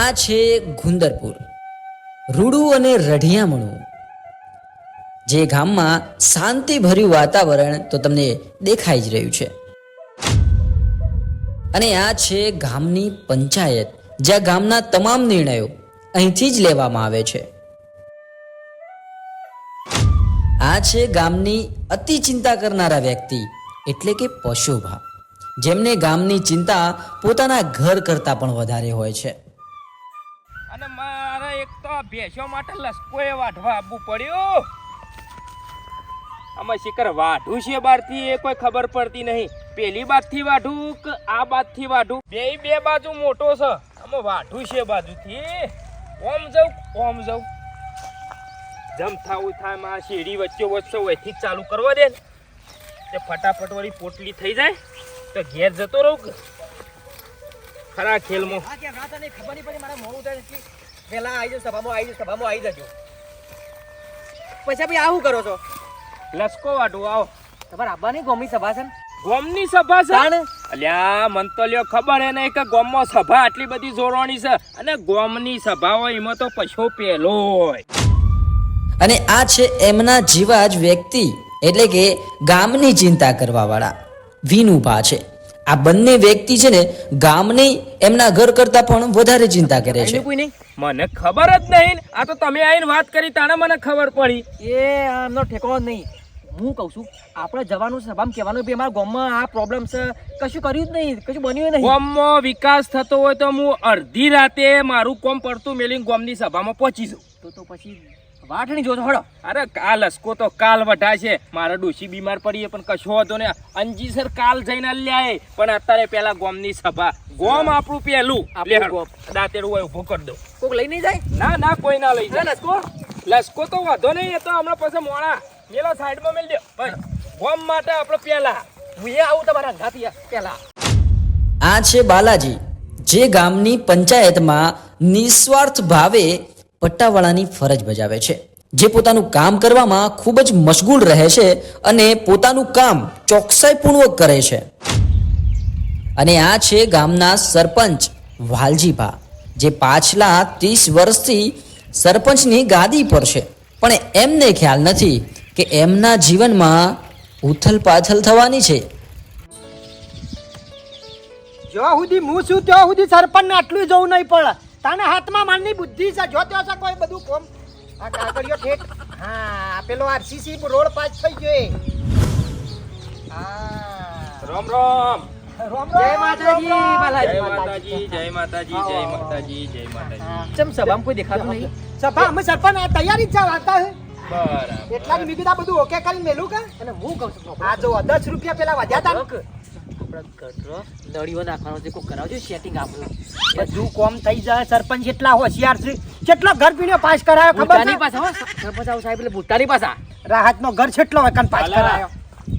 આ છે ગુંદરપુર, રૂડું અને રઢિયામણું. જે ગામમાં શાંતિભર્યું વાતાવરણ તો તમને દેખાઈ જ રહ્યું છે. અને આ છે ગામની પંચાયત, જ્યાં ગામના તમામ નિર્ણયો અહીંથી જ લેવામાં આવે છે. આ છે ગામની અતિ ચિંતા કરનારા વ્યક્તિ એટલે કે પશુભા, જેમને ગામની ચિંતા પોતાના ઘર કરતા પણ વધારે હોય છે. અને મારે એક તો ભેંસો માટે લસકોએ વાઢવા આવવું પડ્યું. આમાં શિખર વાઢું છે બારથી એ કોઈ ખબર પડતી નહીં. પેલી બાજુથી વાઢું કે આ બાજુથી વાઢું, બે બાજુ મોટો છે. આમાં વાઢું છે બાજુથી ઓમ જાઉં જમ થાવું થાય. માં શેરી વચ્ચે વચ્ચે ચાલુ કરવા દે ને તે ફટાફટ વાળી પોટલી થઈ જાય તો ઘેર જતો રહું કે ખરા ખેલમાં. ખબર નહીં પડી મારા મોડું થાય એટલે પહેલા આવી જાવ, સભામાં આવી જજો. પછી ભાઈ આવું કરો છો? લસકો વાઢું આવો. તમારે આવવાની ગોમની સભા છે ને? ગોમની સભા છે? અલ્યા મન તો લ્યો ખબર હે નહીં કે ગોમમાં સભા આટલી બધી જોડવાની છે. અને ગોમની સભા હોય એમાં તો પછો પેલો હોય. અને આ છે એમના જેવા જ વ્યક્તિ એટલે કે ગામની ચિંતા કરવા વાળા વિનુભા છે. આ બંને વ્યક્તિ છે ને ગામની એમના ઘર કરતા પણ વધારે ચિંતા કરે છે. કોઈ નહીં, મને ખબર જ નહીં. આ તો તમે આવીને વાત કરી તાણે મને ખબર પડી. એ આમનો ઠેકો જ નહીં. હું કહું છું આપણે જવાનું સભામાં કહેવાનું કે અમારા ગામમાં આ પ્રોબ્લેમ છે, કશું કર્યું જ નહીં, કશું બન્યું નહીં. ગામમાં વિકાસ થતો હોય તો હું અડધી રાતે મારું કોમ પડતું મેલીને ગામની સભામાં પહોંચી જાઉં. તો પછી વાટ નહીં જોતો હળો. અરે કાલ લસકો તો કાલ વઢાય છે. મારા ડોશી બીમાર પડી પણ કશો હતો ને અંજીસર કાલ જઈને લ્યાય. પણ અત્યારે પેલા ગામની સભા, ગામ આપણું પેલું. દાંતેડું હોય ઉભો કરી દો. કોક લઈ નહીં જાય? ના કોઈ ના લઈ જાય. લસકો લસકો તો વાંધો નહીં, એ તો હમણાં પછી મોડા મેલા સાઈડમાં મેલ દો. ભાઈ ગામ માટે આપણે પેલા હું એ આવું તમારા ઘાતી પહેલા. આ છે બાલાજી, જે ગામની પંચાયતમાં નિસ્વાર્થ ભાવે પટ્ટાવાળાની ફરજ બજાવે છે, જે પોતાનું કામ કરવામાં ખૂબ જ મશગુલ રહે છે અને પોતાનું કામ ચોકસાઈપૂર્વક કરે છે. અને આ છે ગામના સરપંચ વાલજીભા, જે પાછલા 30 વર્ષથી સરપંચની ગાદી પર છે, પણ એમને ખ્યાલ નથી કે એમના જીવનમાં ઉથલ પાથલ થવાની છે. જો સુધી હું છું ત્યાં સુધી સરપંચને આટલું જવું નહીં પડે. તાને હાથમાં માનની બુદ્ધિ છે, જો ત્યાં છે કોઈ બધું કોમ. આ કાગળિયો ઠેઠ, હા પેલો આરસીસી રોડ પાસ થઈ ગયો. હા રામ રામ. જય માતાજી. જય માતાજી, જય માતાજી, જય માતાજી, જય માતાજી. ચમ સભામાં કોઈ દેખાતું નહીં? સભા અમે સરપંચ તૈયારી જ છે વાતા હે. બરાબર. એટલા મેં કીધું બધું ઓકે કરીને મેલું કે. અને હું કહું છું આ જો 10 રૂપિયા પેલા વધ્યા તા આપણે ગટરો દળીઓ નાખવાનો છે, કોઈ કરાવજો સેટિંગ આપણું. બધું કોમ થઈ જાય. સરપંચ એટલા હોશિયાર છે, કેટલો ઘર પીણ્યો પાસ કરાયો ખબર છે? પાસ હો સરપંચ આવ સાહેબ એટલે ભૂતાની પાસા રાહતનો ઘર છેટલો હોય કન પાસ કરાયો.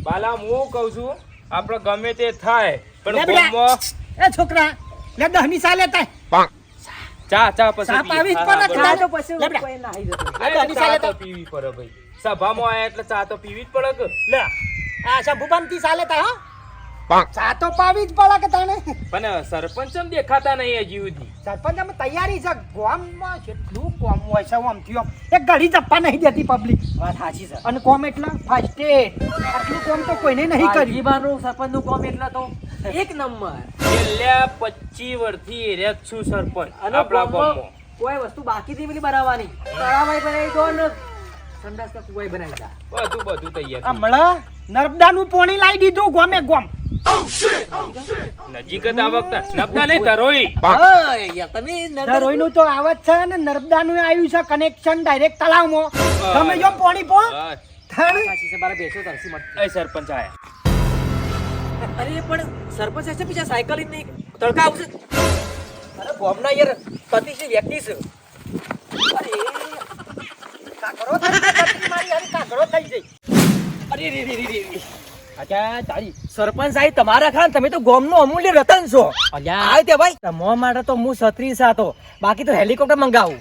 બાલા હું કહું છું આપણે ગમે તે થાય પણ લે બેટા, ગામમાં એ છોકરા લે 10 ની સા લેતા ચા પછી સાપ આવી જ પર ચા તો પછી કોઈ ના આવી જતો. આ 10 ની સા ચા લેતા તો પીવી પડે ભાઈ. સભામાં આયા એટલે ચા તો પીવી જ પડે કે. લે આ શંભુબાન થી સા લેતા હો. ચા તો પાવી જ પડે કે તને. પણ સરપંચ એમ દેખાતા નહીં હજી સુધી. સરપંચ અમે તૈયારી છે. ગામમાં કેટલું કોમ હોય છે આમથી આમ. એક ઘડી જપ્પા નહીં દેતી પબ્લિક. વાત સાચી છે. અને કોમ એટલા ફાસ્ટ આટલું કોમ તો કોઈને નહીં કર્યું. જીબાનું સરપંચ નું કોમ એટલા તો એક નંબર. છેલ્લા 25 વર્ષથી એરિયા જ છું સરપંચ આપણા ગામમાં. કોઈ વસ્તુ બાકી થી પેલી બનાવવાની તળાવાઈ બનાવી દો ને સંડાસ કા કુવાઈ બનાવી દા. બધું તૈયાર. હમણાં નર્મદા નું પાણી લાવી દીધું ગોમે ગોમ. નજીક જ આ વખતે નર્મદા નહીં ધરોઈ. ધરોઈ નું તો આવત છે ને નર્મદા નું આવ્યું છે કનેક્શન ડાયરેક્ટ તળાવમાં. તમે જો પાણી પો સરપંચ આયા. અરે પણ સરપંચ હશે બીજા સાયકલ નહીં તડકા આવશે. અરે ગોમના યાર પતિશી વ્યક્તિ છે. અરે કાકરો થઈ મારી અરે કાકરો થઈ જઈ. અરે રે રે રે રે અચ્છા તારી સરપંચ સાહેબ તમારા ખાન તમે તો ગોમનો અમૂલ્ય રતન છો. અલ્યા આ તે ભાઈ તમારા માટે તો હું 36 હતો, બાકી તો હેલિકોપ્ટર મંગાવું.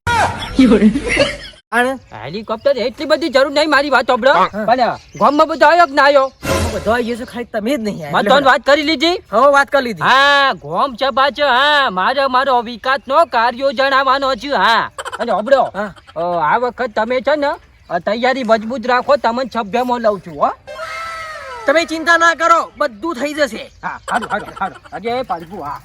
હેલિકોપ્ટર એટલી બધી જરૂર નહીં મારી વાત સાંભળો. પણ ગામમાં બધો આવ્યો કે ના આવ્યો? બધો આવી ગયો છે, ખાલી તમે જ નહીં મેં તને વાત કરી લીધી. હવે વાત કરી લીધી. હા ગોમ ચબા છે. હા મારો વિકાસ નો કાર્યો જણાવવાનો છે. હા અને હબળો હા. આ વખત તમે છે ને તૈયારી મજબૂત રાખો. તમને સભ્યમાં લઉં છું. હો તમે ચિંતા ના કરો, બધું થઈ જશે. હા હારું હારું હારું. અજય પાલપુ. હા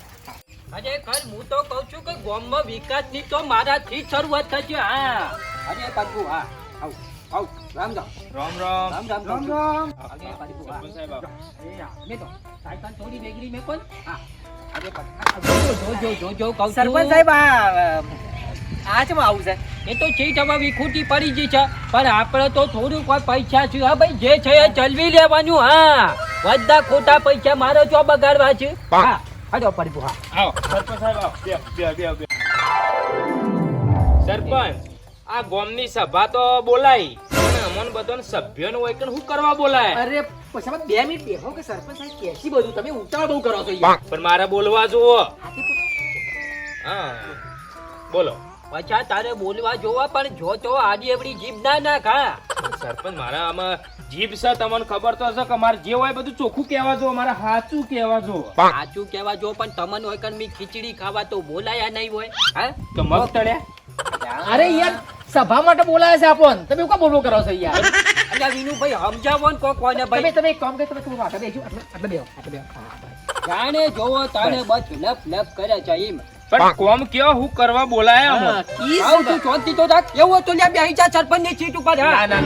અજય કર હું તો કહું છું કે ગામમાં વિકાસની તો મારાથી જ શરૂઆત થશે. હા અજય પાલપુ. હા આવ આવ રામ રામ રામ રામ. રામ રામ રામ રામ. અજય પાલપુ. હા સરપંચ સાહેબ આવો. એ હા મેં તો સાયકલ થોડી વેગળી મેં કોણ. હા અજય પાલપુ. જો કહું છું. સરપંચ સાહેબ આ ચમ આવું છે? એ તો ચીજ હવે વિખૂટી પડી ગઈ છે, પણ આપણે તો થોડું કોઈ પૈસા છે. હા ભાઈ જે છે એ ચલવી લેવાનું. હા બધા ખોટા પૈસા મારે જો બગાડવા છે. હા હાલો પડ્યું. હા આવો સરપંચ સાહેબ આવો. બે. સરપંચ આ ગામની સભા તો બોલાઈ પણ અમન બધાને સભ્યનો હોય કે શું કરવા બોલાય? અરે પછી 2 મિનિટ બેહો કે સરપંચ સાહેબ કેસી બધું તમે ઉતાવળ બહુ કરો છો યાર. પણ મારે બોલવા જુઓ. હા બોલો. પછા તારે બોલવા જોવા, પણ જો તો આડી એવડી જીભ ના નાખ. હા સરપંચ મારા આમાં જીભ છે, તમને ખબર તો હશે કે મારે જે હોય બધું ચોખ્ખું કહેવા જો, મારે સાચું કહેવા જો. સાચું કેવા જો, પણ તમને હોય કણ મી ખીચડી ખાવા તો બોલાયા નહીં હોય. હા તો મગ તળ્યા. અરે યાર સભા માટે બોલાયા છે આપણ, તમે શું બોલવો કરો છો યાર? અલ્યા વિનુભાઈ સમજાવો ને કોક કોને ભાઈ. તમે એક કામ કરો, તમે થોડું આગળ બેસજો, આટલે બેહો. જાણે જોવો તાણે બસ લપ લપ કરે છે એમ. પણ કોમ કયો હું કરવા બોલાયા અમન? આવ તું ચોંતી તો રાખ. એવું તો લ્યા બેહી જા સરપંચની સીટ ઉપર. હા ના.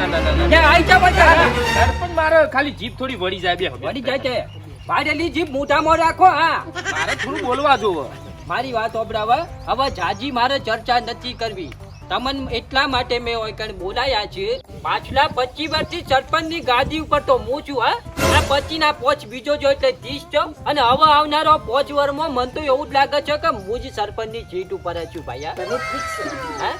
લ્યા આઈ જા બધા. સરપંચ મારે ખાલી જીભ થોડી વળી જાય. બે વળી જાય છે. વાડેલી જીભ મોઢામાં રાખો. હા મારે થોડું બોલવા જોવો. મારી વાત ઓબરાવા. હવે જાજી મારે ચર્ચા નથી કરવી. તમને એટલા માટે મેં હોય કણ બોલાયા છે. પાછલા 25 વર્ષથી સરપંચની ગાદી ઉપર તો હું છું. હા આ 25 ના પોચ બીજો જો એટલે 30 છો, અને હવે આવનારો 5 વર્ષમાં મને તો એવું જ લાગે છે કે હું જ સરપંચની સીટ ઉપર જ છું ભાઈ. હા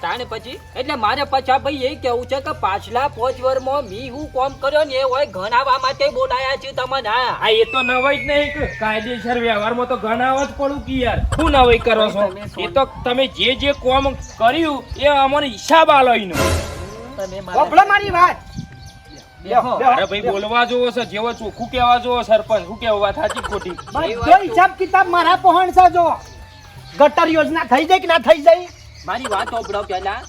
તાણે પછી એટલે મારે પછા ભાઈ એ કેવું છે કે પાછલા 5 વર્ષમાં મી હું કોમ કર્યો ને એ હોય ગણાવવા માટે બોલાયા છે તમને. હા આ એ તો નવાઈ જ નહીં કે કાયદેસર વ્યવહારમાં તો ગણાવવા જ પડું કે યાર શું નવાઈ કરો છો? એ તો તમે જે કોમ કર્યું એ અમને હિસાબ આલો એનો. ઓપડો મારી વાત. બેહો. અરે ભાઈ બોલવા જોવો છે, જેવો ચોખ્ખું કહેવા જોવો. સરપંચ શું કેવું, વાત સાચી ખોટી? બધો હિસાબ કિતાબ મારા પહોંચ છે. જો ગટર યોજના થઈ જાય કે ના થઈ જાય? મારી વાત ઓબળો પેલા.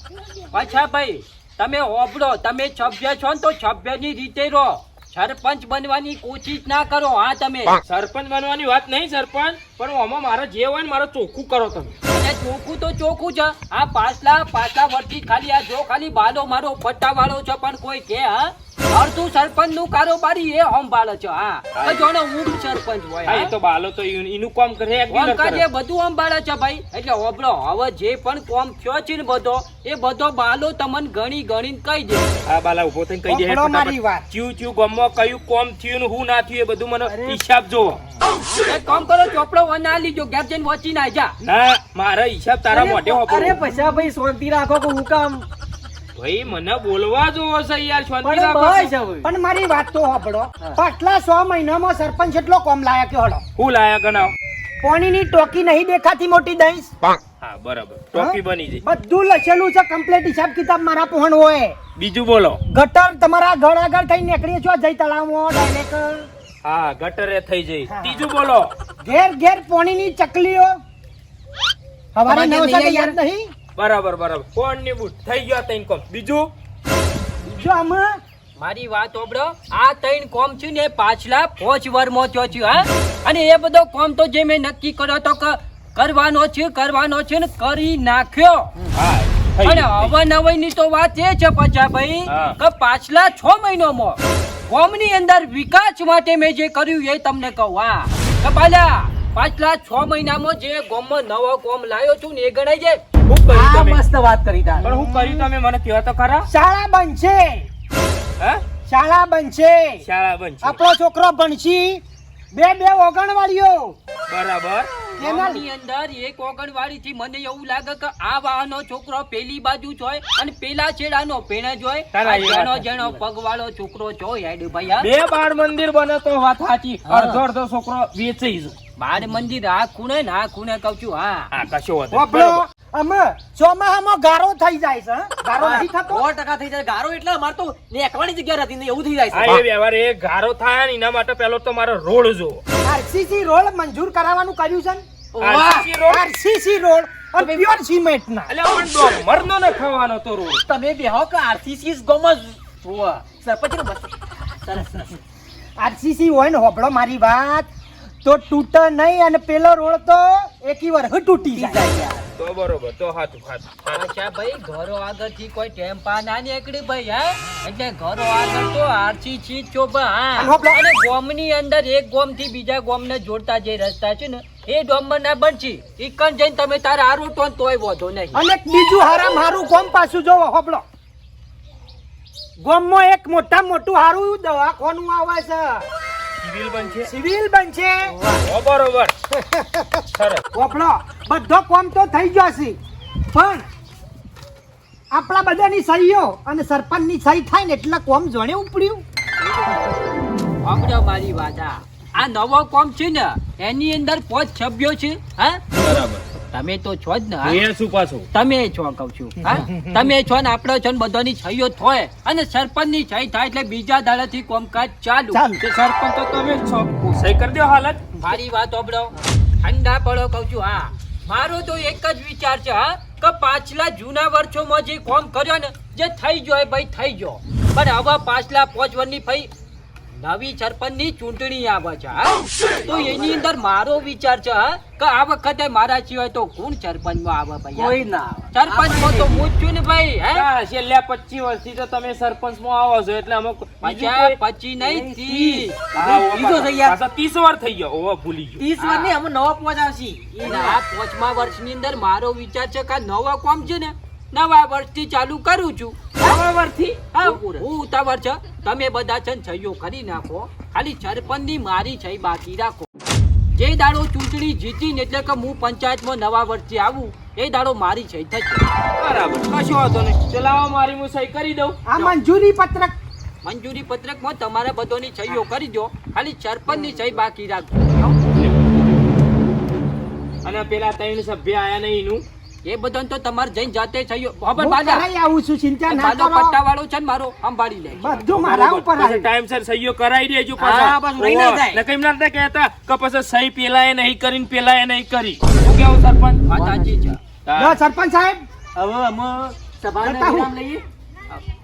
પાછા ભાઈ તમે ઓબળો, તમે સભ્ય છો ને તો સભ્યની રીતે રહો. સરપંચ બનવાની કોશિશ ના કરો. હા તમે સરપંચ બનવાની વાત નહીં સરપંચ, પણ આમાં મારે જે હોય ને મારે ચોખ્ખું કરો તમે. અને ચોખ્ખું તો ચોખ્ખું છે. આ પાછલા વર્ષથી ખાલી આ જો ખાલી બાલો મારો પટ્ટા વાળો છે, પણ કોઈ કે હા અડધું સરપંચ નું કારોબારી એ સંભાળે છે. હા જોને ઊંડું સરપંચ હોય. હા એ તો બાલો તો એનું કામ કરે, કોમ કાજે બધું સંભાળે છે ભાઈ. એટલે ઓબળો હવે જે પણ કોમ થયો છે ને બધો એ બધો બાલો તમને ગણીને કહી દે. આ બાલા ઉભો થઈને કહી દે ઓપડો મારી વાત. ચિયું ગમમાં કયું કોમ થયું ને હું ના થયું એ બધું મને હિસાબ જોવો. એક કામ કરો, ચોપડો ના લીજો, ઘેર જઈને વાંચી ના જા. ના મારા હિસાબ તારા મોઢે હોપો. અરે પૈસા ભાઈ શાંતિ રાખો કે હું કામ. ભાઈ મને બોલવા જોવો છે યાર, શાંતિ પણ રાખો. બસ હવે. પણ મારી વાત તો સાંભળો. પાછલા 6 મહિનામાં સરપંચ એટલો કોમ લાયા કે હળો. હું લાયા ગણાવ. પાણીની ટોકી નહીં દેખાતી મોટી દઈશ. હા બરાબર, ટોપી બની જઈ. બધું લખેલું છે, કમ્પ્લીટ હિસાબ કિતાબ મારા પહોંચ હોય. બીજું બોલો. ગટર તમારા ઘર આગળ થઈને નીકળી છો જઈ તળાવમાં ડાયરેક્ટ. હા ગટરે થઈ જઈ. ત્રીજું બોલો. ઘેર પાણીની ચકલીઓ હવારે 9 વાગે યાદ નહીં? બરાબર ફોન ની બુટ થઈ ગયો તઈન કોમ. બીજું જો આમાં મારી વાત ઓબળો. આ ત્રણ કોમ છે ને પાછલા 5 વર્ષમાં થયો છે. હા અને એ બધો કોમ તો જે મેં નક્કી કર્યો તો કરવાનો છે ને કરી નાખ્યો. હા અને હવે નવાઈની તો વાત એ છે પછા ભાઈ કે પાછલા 6 મહિનામાં કોમની અંદર વિકાસ માટે મેં જે કર્યું એ તમને કહું. હા કે પાછલા 6 મહિનામાં જે ગામમાં નવો કોમ લાવ્યો છું ને એ ગણાય જાય. હું કર્યું આ તમે? મસ્ત વાત કરી તાર. પણ હું કર્યું તમે મને કહો તો ખરા. શાળા બનશે, હા શાળા બનશે. શાળા બનશે. આપણો છોકરો ભણશી. બે ઓગણવાળીઓ બરાબર. ગામની અંદર એક ઓગણવાડી થી મને એવું લાગે કે આ વાહનો છોકરો પેલી બાજુ જ હોય અને પેલા છેડાનો પેણે જ હોય. તારા એ વાત જેનો પગવાળો છોકરો છો યાદ ભાઈ. હા? બે બાળ મંદિર બને તો વાત સાચી. અડધો છોકરો વેચાઈ જાય. બાળ મંદિર આ ખૂણે ને આ ખૂણે કહું છું. હા હા કશો વાંધો નહીં. આપણો અમે ચોમાહામાં ગારો થઈ જાય છે હં? ગારો નથી થતો 100% થઈ જાય ગારો એટલે અમારે તો નેકવાની જગ્યા હતી ને એવું થઈ જાય આ છે એ વ્યવહાર એ ગારો થાય ને એના માટે પેલો તો મારો રોડ જો આરસીસી રોડ મંજૂર કરાવવાનું કર્યું છે ને? આરસીસી રોડ આરસીસી રોડ અને પ્યોર સિમેન્ટ ના. એટલે પણ ડોમરનો ન ખાવાનો તો રોડ તમે બેહો કે આરસીસી ગોમાં જોવા સરપંચ બસ સરસ આરસીસી હોય ને હોબળો મારી વાત તો તૂટે નહીં અને પેલો રોડ તો એકી વર્ષ તૂટી જાય. તો બરોબર તો હાથું અચ્છા ભાઈ ઘરો આગળથી કોઈ ટેમ્પા ના નીકળી ભાઈ હે એટલે ઘરો આગળ તો આરસી ચીજ છો હા અને ગોમની અંદર એક ગોમ થી બીજા ગોમ ને જોડતા જે રસ્તા છે ને એ ડોમ્બર ના બનશી ઈકન જઈને તમે તારા આરો ટોન તોય વધો નહીં. અને બીજું હારામ હારું ગોમ પાછું જોવો હોબળો ગોમમાં એક મોટું હારું દવાખાનું આવે છે, સિવિલ બનશે સિવિલ બનશે. ઓ બરોબર સરસ હોબળો બધો કોમ તો થઈ ગયો છે પણ આપણા બધાની સહીઓ અને સરપંચની સહી થાય ને એટલે કોમ જોણે ઉપડ્યું. સાંભળો મારી વાત આ નવો કોમ છે ને એની અંદર 5 સભ્યો છે હા બરાબર તમે તો છો જ ને હા? એ શું પાછું તમે છો કહું છું હા તમે છો ને આપણો છો ને બધાની સહીઓ થાય અને સરપંચ ની સહી થાય એટલે બીજા દાડાથી કોમકાજ ચાલુ. તે સરપંચ તો તમે જ છો સહી કરી દો હાલત મારી વાત સાંભળો ઠંડા પડો કહું છું હા મારો તો એક જ વિચાર છે હા કે પાછલા જૂના વર્ષોમાં જે કોમ કર્યો ને જે થઈ ગયો એ ભાઈ થઈ ગયો પણ હવે પાછલા 5 વર્ષની ભાઈ નવી સરપંચની ચૂંટણી આવે છે હા તો એની અંદર મારો વિચાર છે હા કે આ વખતે મારા સિવાય તો કોણ સરપંચમાં આવે ભાઈ કોઈ ના સરપંચમાં તો હું જ છું ને ભાઈ હે છેલ્લા 25 વર્ષથી તો તમે સરપંચમાં આવો છો એટલે અમે પચાસ 25 નહીં 30 બીજો થઈ યાર પાછા 30 વાર થઈ ગયો ઓવા ભૂલી ગયો 30 વાર ને અમે નવા પહોંચ આવશી આ 5મા વર્ષની અંદર મારો વિચાર છે કે નવા કોમ છે ને નવા વર્ષથી ચાલુ કરું છું નવા વર્ષથી હા હું ઉતાવળ છે તમે બધા છે ને સહીઓ કરી નાખો ખાલી સરપંચની મારી સહી બાકી રાખો જે દાડો ચૂંટણી જીતીને એટલે કે હું પંચાયતમાં નવા વર્ષથી આવું એ દાડો મારી સહી થશે બરાબર કશો વાંધો નહીં ચલાવો મારી હું સહી કરી દઉં આ મંજૂરી પત્રક મંજૂરી પત્રકમાં તમારે બધાની સહીઓ કરી દો ખાલી સરપંચની સહી બાકી રાખજો અને પેલા 3 સભ્ય આયા નહીં એનું એ બધાને તો તમારે જઈને જાતે સહીઓ ખબર હું બાજા કરાઈ આવું છું, ચિંતા ના બાજો કરો. પટ્ટા વાળો છે ને મારો સંભાળી લે બધું મારા ઉપર પછી આવે. ટાઈમસર સહીઓ કરાઈ દેજો હા, પાછું રહી ના જાય. ને કેમ ના કહેતા કે પછી સહી પેલા એ નહીં કરીને પેલા એ નહીં કરી શું કેવું સરપંચ વાત સાચી છે લો, સરપંચ સાહેબ હવે અમે સભાને કરતા હું. વિરામ લઈએ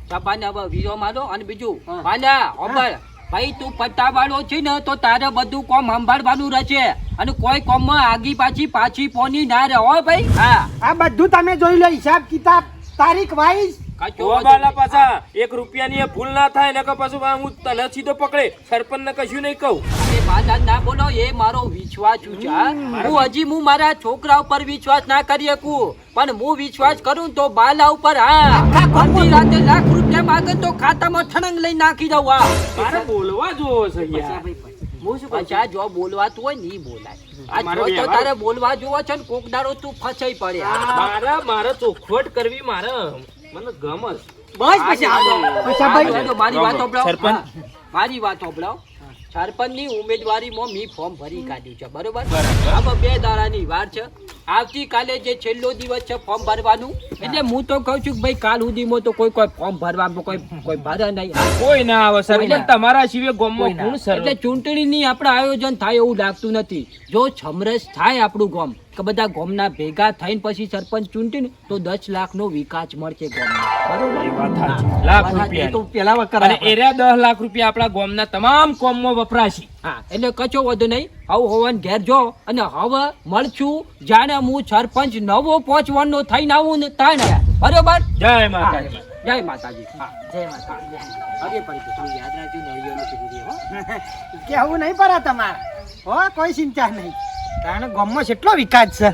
સભાને હવે વીરો મારો અને બીજું વાલા ઓબર ભાઈ તું પટ્ટા વાળો છે ને તો તારે બધું કોમ સંભાળવાનું રહેશે અને કોઈ કોમમાં આગી પાછી પોની ના રહે હો ભાઈ હા આ બધું તમે જોઈ લો, હિસાબ કિતાબ તારીખ વાઈઝ. કચો ઓ બાલા પાછા 1 રૂપિયાની એ ભૂલ ના થાય ને કે પાછું હું તને સીધો પકડે સરપંચ ને કશું નહીં કહું એ બાદા ના બોલો એ મારો વિશ્વાસ છે હા. હું મારા છોકરા ઉપર વિશ્વાસ ના કરી શકું પણ હું વિશ્વાસ કરું તો બાલા ઉપર હા અડધી રાતે લાખ રૂપિયા માંગે તો ખાતામાં ઠણંગ લઈ નાખી દઉં હા મારે બોલવા જોવો છે યાર હું શું પાછા જો બોલવાતું હોય નહીં બોલાય આ મારો જો તો વ્યવહાર- તારે બોલવા જોવો છે ને કોક દાડો તું ફસાઈ પડે મારે ચોખવટ કરવી મારે મને ગમે બસ પછી આગળ અચ્છા ભાઈ, મારી વાત સાંભળો. સરપંચ. હા, મારી વાત સાંભળો. સરપંચની ઉમેદવારીમાં મી ફોર્મ ભરી કાઢ્યું છે બરોબર બરાબર. હવે 2 દાડાની વાર છે આવતીકાલે જે છેલ્લો દિવસ છે ફોર્મ ભરવાનું એટલે હું તો કહું છું કે ભાઈ કાલ સુધીમાં તો કોઈ ફોર્મ ભરવામાં કોઈ ભરે નહીં કોઈ ના આવે સરપંચ ના. તમારા સિવાય ગામમાં કોણ એટલે સરપંચ ચૂંટણીની આપણે આયોજન થાય એવું લાગતું નથી જો સમરસ થાય આપણું ગામ કે બધા ગામના ભેગા થઈને પછી સરપંચ ચૂંટીને તો 10 લાખનો વિકાસ મળશે ગામમાં બરોબર એ વાત સાચી. લાખ વાત સાચી. રૂપિયા તો પેલા વખત અને એર્યા 10 લાખ રૂપિયા આપણા ગામના તમામ કોમમાં વપરાશી હા એટલે કચો વધુ નહીં હવે હોવાને ઘેર જો અને હવે મળશું જાણે હું સરપંચ નવો 5 વર્ષનો થઈને આવું ને તાણે બરોબર જય માતાજી જય માતાજી હા જય માતા હવે પડી તું યાદ રાખજો નળિયોનું કીધું હો કેવું નહીં પડે તમારે હો, કોઈ ચિંતા નહીં. કારણ ગામમાં કેટલો વિકાસ છે.